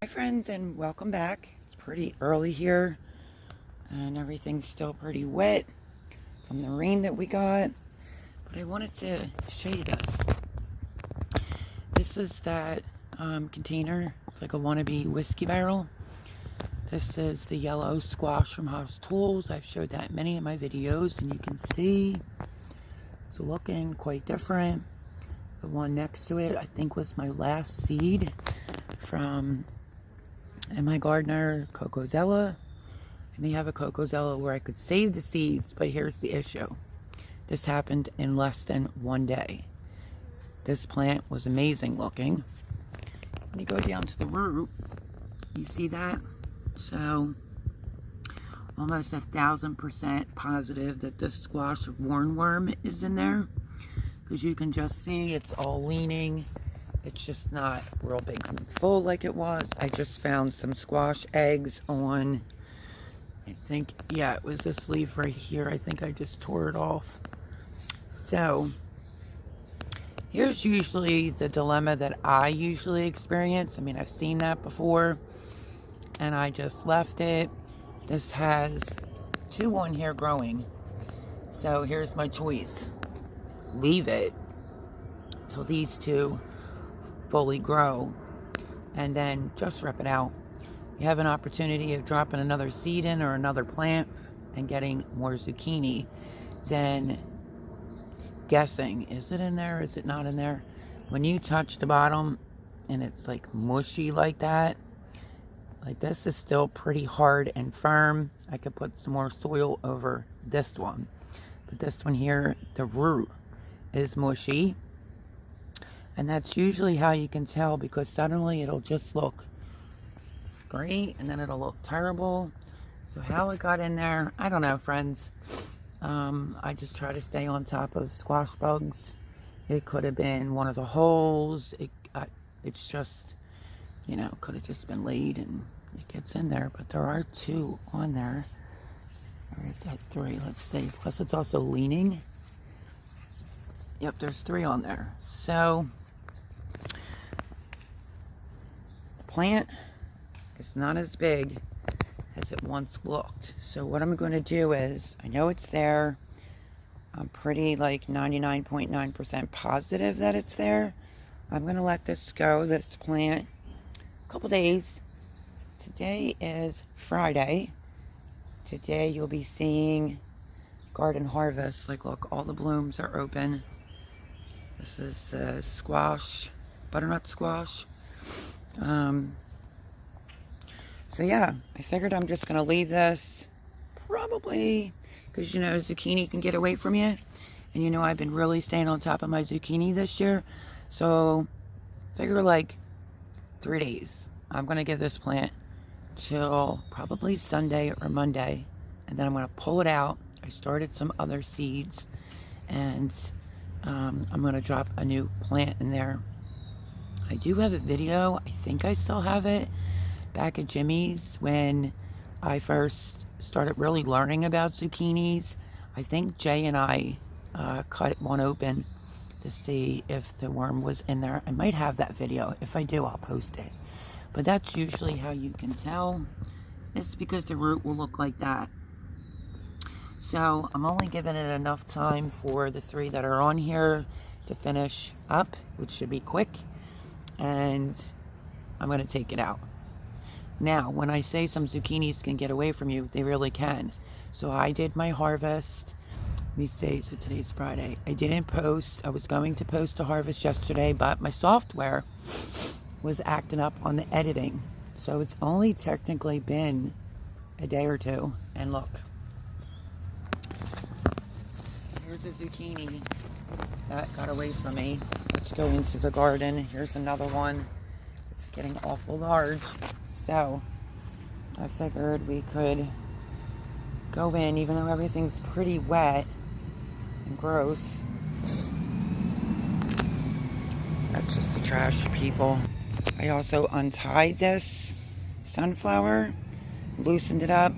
Hi friends, and welcome back. It's pretty early here and everything's still pretty wet from the rain that we got, but I wanted to show you this. This is that container. It's like a wannabe whiskey barrel. This is the yellow squash from House Tools. I've showed that in many of my videos, and you can see it's looking quite different. The one next to it I think was my last seed from my gardener, Cocozella. I may have a Cocozella where I could save the seeds, but here's the issue. This happened in less than 1 day. This plant was amazing looking. When you go down to the root, you see that? So, almost 1,000% positive that this squash warnworm is in there. Because you can just see it's all leaning. It's just not real big and full like it was. I just found some squash eggs on, I think, yeah, it was this leaf right here. I think I just tore it off. So, here's usually the dilemma that I usually experience. I mean, I've seen that before, and I just left it. This has 2 on here growing. So, here's my choice. Leave it till these 2 fully grow and then just rip it out. You have an opportunity of dropping another seed in or another plant and getting more zucchini than guessing, is it in there, is it not in there? When you touch the bottom and it's like mushy like that, like this is still pretty hard and firm. I could put some more soil over this one, but this one here, the root is mushy. And that's usually how you can tell, because suddenly it'll just look great and then it'll look terrible. So how it got in there, I don't know, friends. I just try to stay on top of squash bugs. It could have been one of the holes. It's just, you know, could have just been laid and it gets in there. But there are 2 on there. Or is that 3? Let's see. Plus it's also leaning. Yep, there's 3 on there. So the plant is not as big as it once looked. So what I'm going to do is, I know it's there. I'm pretty like 99.9% positive that it's there. I'm going to let this go, this plant, a couple days. Today is Friday. Today you'll be seeing garden harvest. Like, look, all the blooms are open. This is the squash, butternut squash. So yeah, I figured I'm just going to leave this, probably, because you know, zucchini can get away from you. And you know, I've been really staying on top of my zucchini this year. So, figure like 3 days. I'm going to give this plant till probably Sunday or Monday. And then I'm going to pull it out. I started some other seeds. And I'm going to drop a new plant in there. I do have a video, I think I still have it, back at Jimmy's when I first started really learning about zucchinis. I think Jay and I cut one open to see if the worm was in there. I might have that video. If I do, I'll post it. But that's usually how you can tell. It's because the root will look like that. So I'm only giving it enough time for the 3 that are on here to finish up, which should be quick. And I'm going to take it out. Now, when I say some zucchinis can get away from you, they really can. So I did my harvest. Let me see, so today's Friday. I didn't post. I was going to post a harvest yesterday, but my software was acting up on the editing. So it's only technically been a day or 2. And look. Here's a zucchini that got away from me. Let's go into the garden. Here's another one. It's getting awful large. So, I figured we could go in, even though everything's pretty wet and gross. That's just the trash, people. I also untied this sunflower, loosened it up.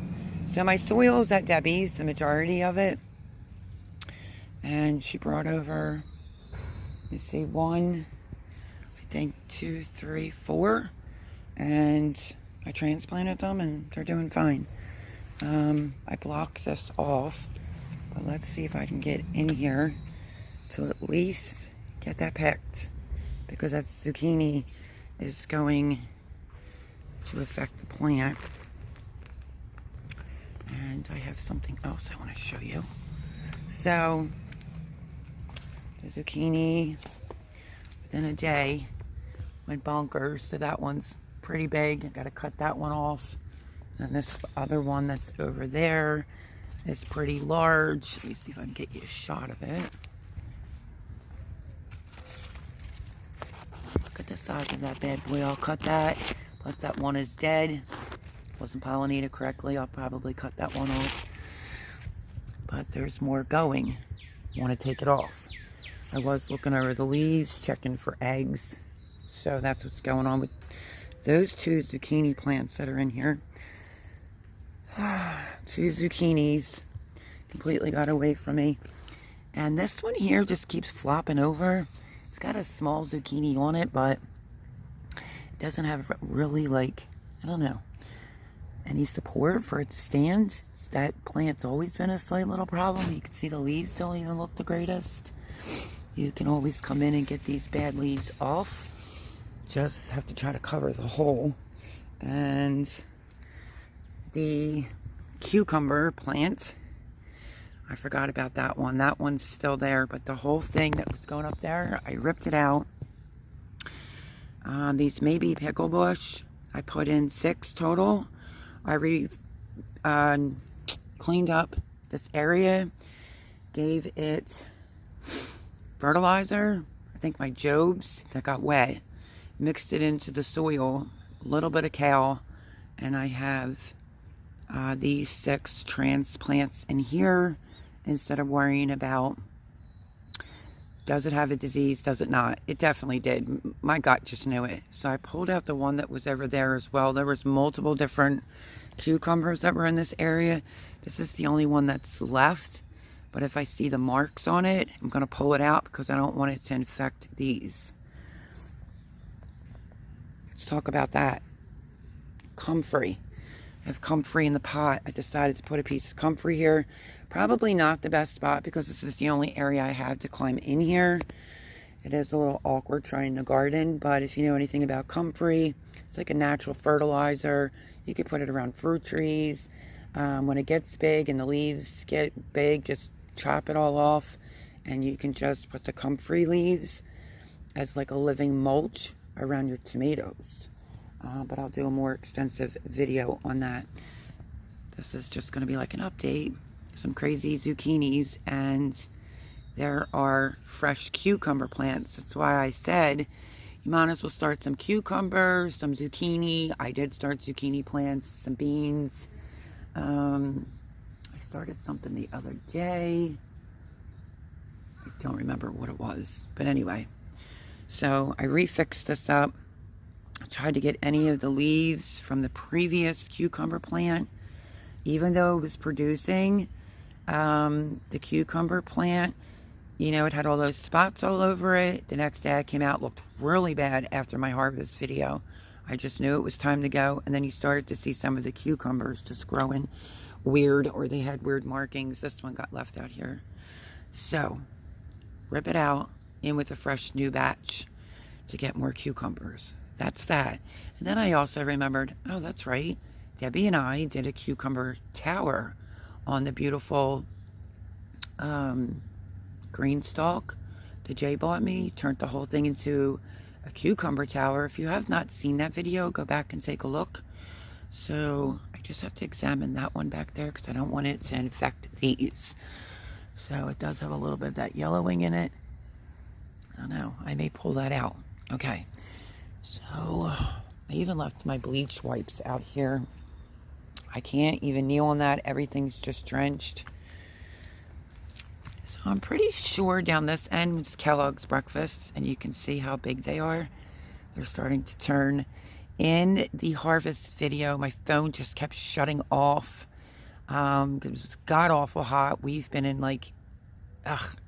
So my soil's at Debbie's, the majority of it. And she brought over, let me see, 1, I think 2, 3, 4. and I transplanted them and they're doing fine. I blocked this off, but let's see if I can get in here to at least get that picked, because that zucchini is going to affect the plant. And I have something else I want to show you. So the zucchini within a day went bonkers. So that one's pretty big. I got to cut that one off. And this other one that's over there is pretty large. Let me see if I can get you a shot of it. Look at the size of that bad boy. I'll cut that. Plus that one is dead. Wasn't pollinated correctly. I'll probably cut that one off. But there's more going. Want to take it off. I was looking over the leaves, checking for eggs. So that's what's going on with those two zucchini plants that are in here. Two zucchinis completely got away from me. And this one here just keeps flopping over. It's got a small zucchini on it, but it doesn't have really, like, I don't know, any support for it to stand. That plant's always been a slight little problem. You can see the leaves don't even look the greatest. You can always come in and get these bad leaves off. Just have to try to cover the hole. And the cucumber plant, I forgot about that one. That one's still there, but the whole thing that was going up there, I ripped it out. These may be pickle bush. I put in 6 total. I cleaned up this area, gave it fertilizer, I think my Jobs that got wet, mixed it into the soil, a little bit of kale, and I have these 6 transplants in here instead of worrying about, does it have a disease, does it not? It definitely did. My gut just knew it. So I pulled out the one that was over there as well. There was multiple different cucumbers that were in this area. This is the only one that's left. But if I see the marks on it, I'm going to pull it out because I don't want it to infect these. Let's talk about that. Comfrey. I have comfrey in the pot. I decided to put a piece of comfrey here. Probably not the best spot because this is the only area I have to climb in here. It is a little awkward trying to garden, but if you know anything about comfrey, it's like a natural fertilizer. You could put it around fruit trees. When it gets big and the leaves get big, just chop it all off and you can just put the comfrey leaves as like a living mulch around your tomatoes. But I'll do a more extensive video on that. This is just going to be like an update. Some crazy zucchinis, and there are fresh cucumber plants. That's why I said you might as well start some cucumber, some zucchini. I did start zucchini plants, some beans. I started something the other day. I don't remember what it was, but anyway. So I refixed this up. I tried to get any of the leaves from the previous cucumber plant, even though it was producing. The cucumber plant, you know, it had all those spots all over it. The next day I came out, looked really bad after my harvest video. I just knew it was time to go. And then you started to see some of the cucumbers just growing weird, or they had weird markings. This one got left out here. So, rip it out, in with a fresh new batch to get more cucumbers. That's that. And then I also remembered, oh, that's right. Debbie and I did a cucumber tower on the beautiful green stalk that Jay bought me. Turned the whole thing into a cucumber tower. If you have not seen that video, go back and take a look. So I just have to examine that one back there because I don't want it to infect these. So it does have a little bit of that yellowing in it. I don't know. I may pull that out. Okay. So I even left my bleach wipes out here. I can't even kneel on that. Everything's just drenched. So I'm pretty sure down this end was Kellogg's breakfast, and you can see how big they are. They're starting to turn. In the harvest video, my phone just kept shutting off. It was god-awful hot. We've been in like,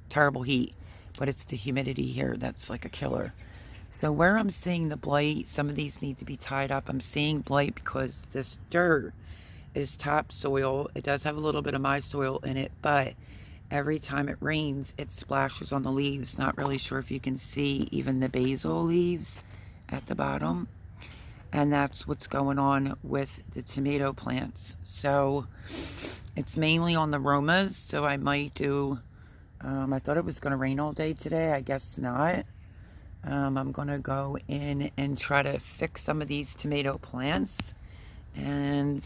terrible heat. But it's the humidity here that's like a killer. So where I'm seeing the blight, some of these need to be tied up. I'm seeing blight because this dirt is topsoil. It does have a little bit of my soil in it, but every time it rains, it splashes on the leaves. Not really sure if you can see even the basil leaves at the bottom. And that's what's going on with the tomato plants. So it's mainly on the Romas. So I might do, I thought it was going to rain all day today. I guess not. I'm going to go in and try to fix some of these tomato plants. And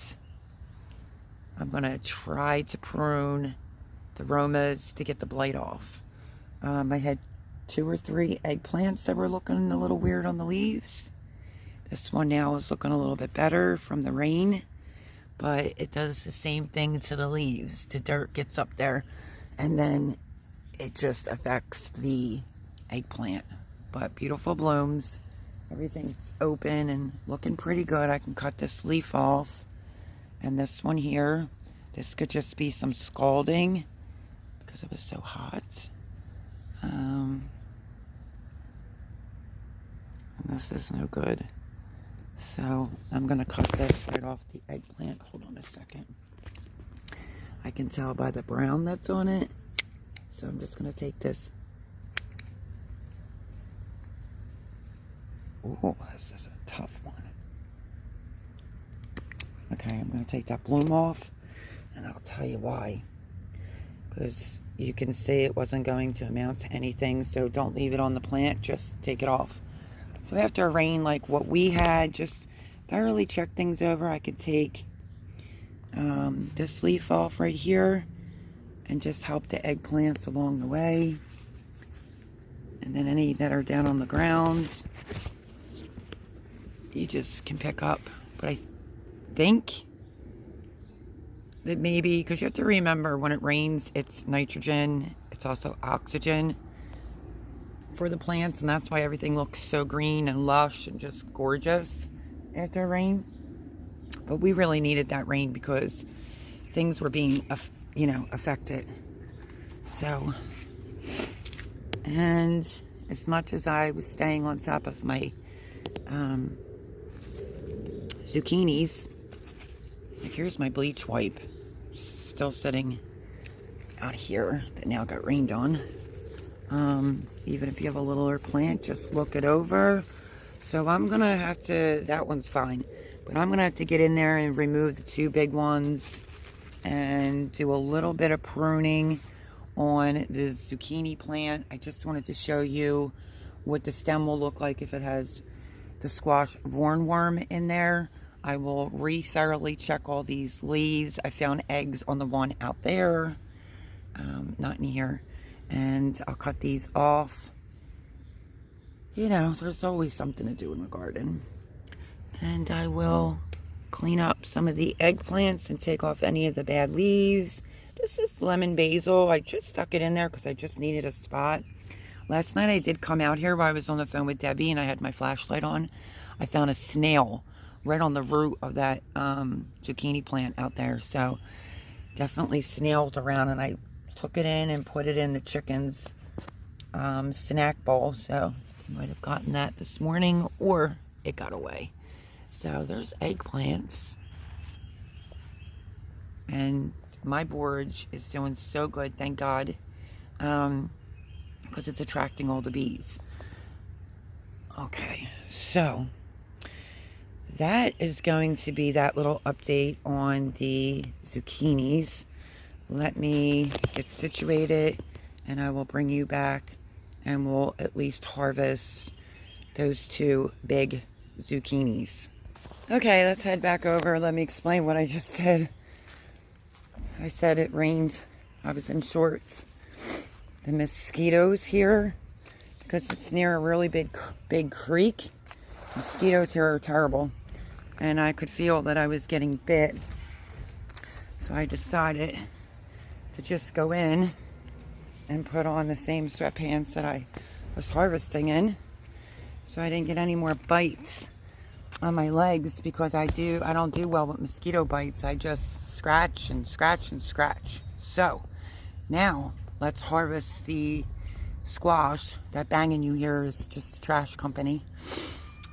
I'm going to try to prune the Romas to get the blight off. I had 2 or 3 eggplants that were looking a little weird on the leaves. This one now is looking a little bit better from the rain, but it does the same thing to the leaves. The dirt gets up there, and then it just affects the eggplant. But beautiful blooms. Everything's open and looking pretty good. I can cut this leaf off. And this one here, this could just be some scalding because it was so hot. And this is no good. So I'm going to cut this right off the eggplant. Hold on a second. I can tell by the brown that's on it. So I'm just going to take this. Oh, this is a tough one. Okay, I'm going to take that bloom off. And I'll tell you why. Because you can see it wasn't going to amount to anything. So don't leave it on the plant. Just take it off. So after a rain like what we had, just thoroughly check things over. I could take this leaf off right here and just help the eggplants along the way. And then any that are down on the ground, you just can pick up. But I think that maybe, because you have to remember when it rains, it's nitrogen, it's also oxygen for the plants, and that's why everything looks so green and lush and just gorgeous after rain. But we really needed that rain because things were being, affected. So, and as much as I was staying on top of my zucchinis, like here's my bleach wipe, still sitting out here that now got rained on. Even if you have a littler plant, just look it over. So I'm going to have to, that one's fine, but I'm going to have to get in there and remove the 2 big ones and do a little bit of pruning on the zucchini plant. I just wanted to show you what the stem will look like if it has the squash hornworm in there. I will thoroughly check all these leaves. I found eggs on the one out there, not in here. And I'll cut these off. There's always something to do in the garden. And I will clean up some of the eggplants and take off any of the bad leaves. This is lemon basil. I just stuck it in there because I just needed a spot. Last night I did come out here while I was on the phone with Debbie and I had my flashlight on. I found a snail right on the root of that zucchini plant out there. So definitely snails around, and I took it in and put it in the chicken's snack bowl. So you might have gotten that this morning, or it got away. So there's eggplants. And my borage is doing so good, thank God. Because it's attracting all the bees. Okay, so that is going to be that little update on the zucchinis. Let me get situated and I will bring you back and we'll at least harvest those 2 big zucchinis. Okay, let's head back over. Let me explain what I just did. I said it rained. I was in shorts. The mosquitoes here, because it's near a really big creek, mosquitoes here are terrible. And I could feel that I was getting bit. So I decided to just go in and put on the same sweatpants that I was harvesting in. So I didn't get any more bites on my legs, because I don't do well with mosquito bites. I just scratch and scratch and scratch. So now let's harvest the squash. That banging you hear is just the trash company.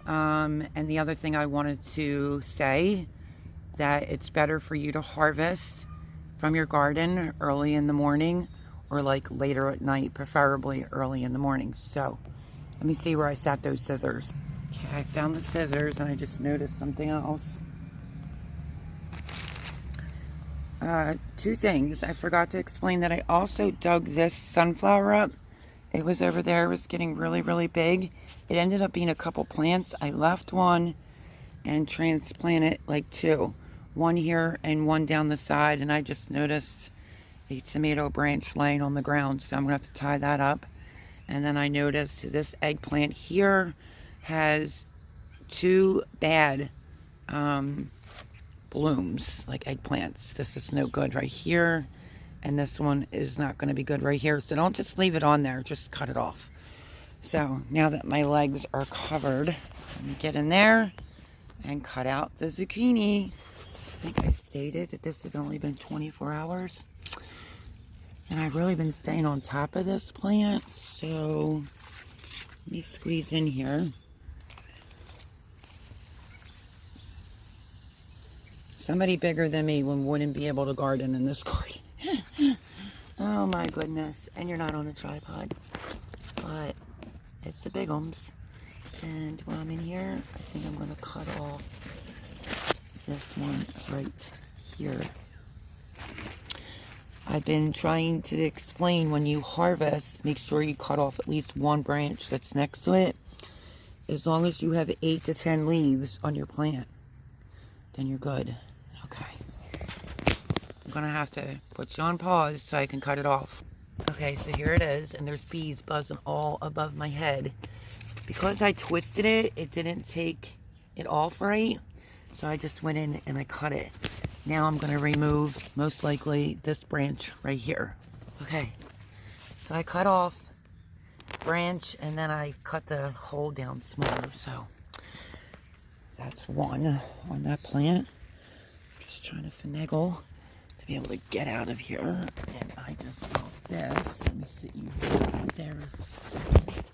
And the other thing I wanted to say, that it's better for you to harvest from your garden early in the morning or like later at night, preferably early in the morning. So let me see where I sat those scissors. Okay, I found the scissors and I just noticed something else. Two things. I forgot to explain that I also dug this sunflower up. It was over there. It was getting really, really big. It ended up being a couple plants. I left one and transplanted like two. One here and one down the side. And I just noticed a tomato branch laying on the ground. So I'm going to have to tie that up. And then I noticed this eggplant here has two bad blooms, like eggplants. This is no good right here, and this one is not going to be good right here. So don't just leave it on there, just cut it off. So now that my legs are covered, let me get in there and cut out the zucchini. I think I stated that this has only been 24 hours, and I've really been staying on top of this plant. So let me squeeze in here. Somebody bigger than me wouldn't be able to garden in this garden. Oh my goodness. And you're not on a tripod. But it's the bigums. And while I'm in here, I think I'm going to cut off this one right here. I've been trying to explain, when you harvest, make sure you cut off at least one branch that's next to it. As long as you have 8 to 10 leaves on your plant, then you're good. Okay, I'm gonna have to put you on pause so I can cut it off. Okay, so here it is, and there's bees buzzing all above my head. Because I twisted it, it didn't take it off right, so I just went in and I cut it. Now I'm gonna remove, most likely, this branch right here. Okay, so I cut off branch and then I cut the hole down smaller, so that's one on that plant. Just trying to finagle to be able to get out of here. And I just saw this. Let me sit you right there a second.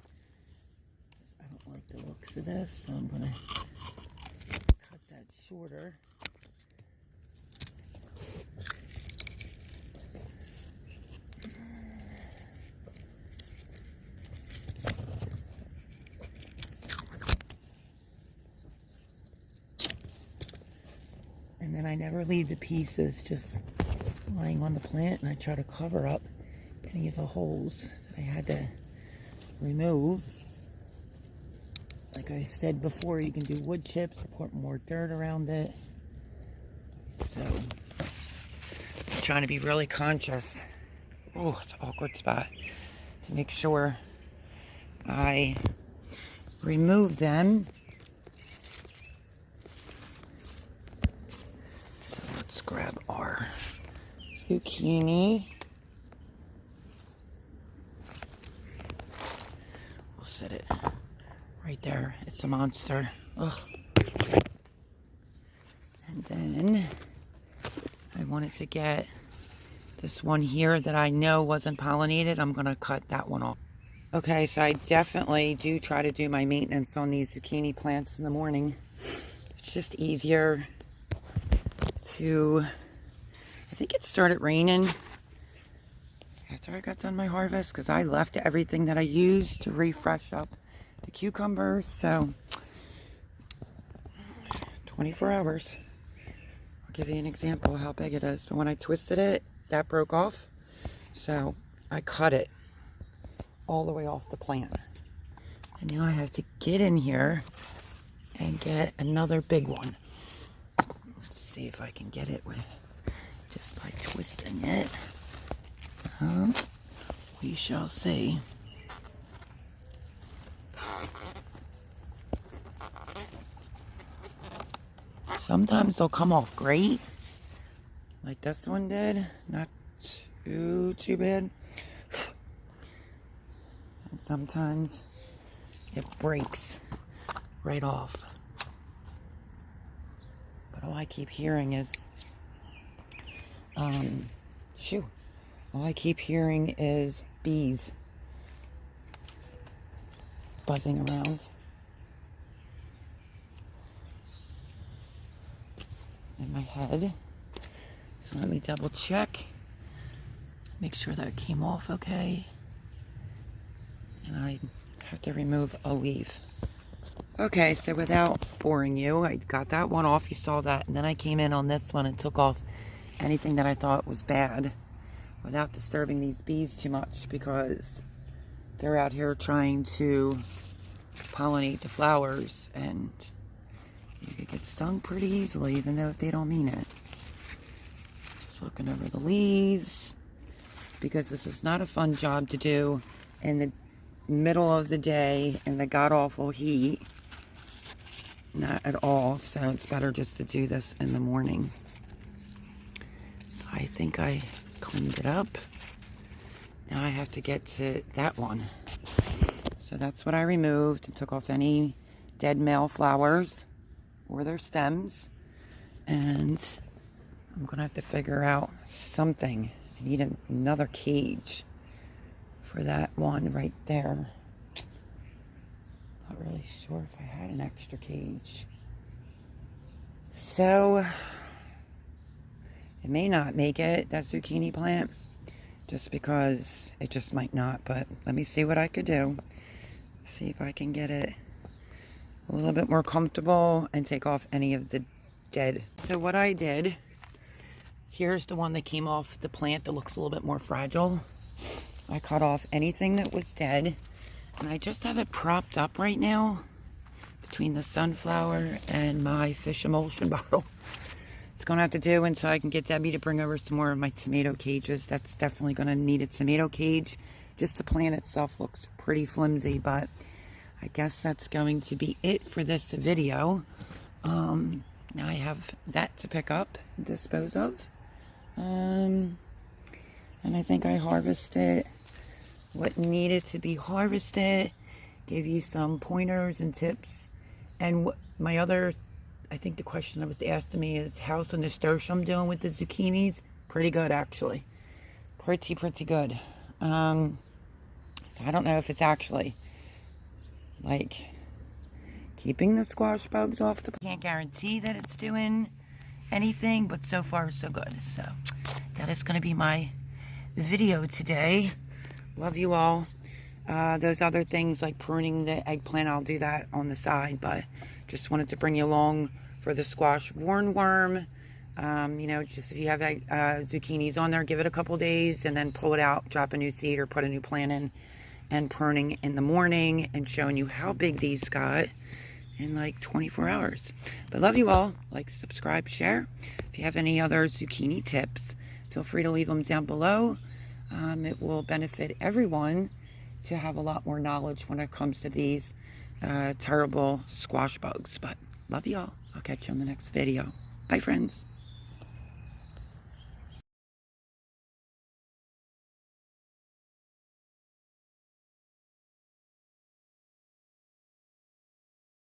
I don't like the looks of this, so I'm gonna cut that shorter. And then I never leave the pieces just lying on the plant, and I try to cover up any of the holes that I had to remove. Like I said before, you can do wood chips or put more dirt around it. So I'm trying to be really conscious. Oh, it's an awkward spot. To make sure I remove them. Grab our zucchini. We'll set it right there. It's a monster. Ugh. And then I wanted to get this one here that I know wasn't pollinated. I'm going to cut that one off. Okay, so I definitely do try to do my maintenance on these zucchini plants in the morning. It's just easier to, I think it started raining after I got done my harvest, because I left everything that I used to refresh up the cucumbers. So 24 hours. I'll give you an example of how big it is. But when I twisted it, that broke off, so I cut it all the way off the plant. And now I have to get in here and get another big one. See if I can get it with just by twisting it. We shall see. Sometimes they'll come off great, like this one did. Not too bad. And sometimes it breaks right off. But all I keep hearing is, all I keep hearing is bees. buzzing around. In my head. So let me double check. Make sure that it came off okay. And I have to remove a leaf. Okay, so without boring you, I got that one off. You saw that. And then I came in on this one and took off anything that I thought was bad without disturbing these bees too much, because they're out here trying to pollinate the flowers, and you could get stung pretty easily, even though if they don't mean it. Just looking over the leaves, because this is not a fun job to do in the middle of the day in the god-awful heat. Not at all, so it's better just to do this in the morning. So I think I cleaned it up. Now I have to get to that one. So that's what I removed, and took off any dead male flowers or their stems. And I'm gonna have to figure out something. I need another cage for that one right there. Not really sure if I had an extra cage. So it may not make it, that zucchini plant, just because it just might not. But let me see what I could do. See if I can get it a little bit more comfortable and take off any of the dead. So what I did, here's the one that came off the plant that looks a little bit more fragile. I cut off anything that was dead, and I just have it propped up right now between the sunflower and my fish emulsion bottle. It's gonna have to do until I can get Debbie to bring over some more of my tomato cages. That's definitely gonna need a tomato cage. Just the plant itself looks pretty flimsy, but I guess that's going to be it for this video. Now I have that to pick up and dispose of. And I think I harvested what needed to be harvested. Gave you some pointers and tips. And what my other, I think the question that was asked to me is, how's the nasturtium doing with the zucchinis? Pretty good, actually. Pretty good. So I don't know if it's actually like keeping the squash bugs off the... Can't guarantee that it's doing anything, but so far so good. So that is going to be my video today. Love you all. Those other things like pruning the eggplant, I'll do that on the side, but just wanted to bring you along for the squash warnworm. You know, just if you have zucchinis on there, give it a couple days and then pull it out, drop a new seed or put a new plant in, and pruning in the morning, and showing you how big these got in like 24 hours. But love you all. Like, subscribe, share. If you have any other zucchini tips, feel free to leave them down below. It will benefit everyone to have a lot more knowledge when it comes to these terrible squash bugs. But love you all. I'll catch you on the next video. Bye, friends.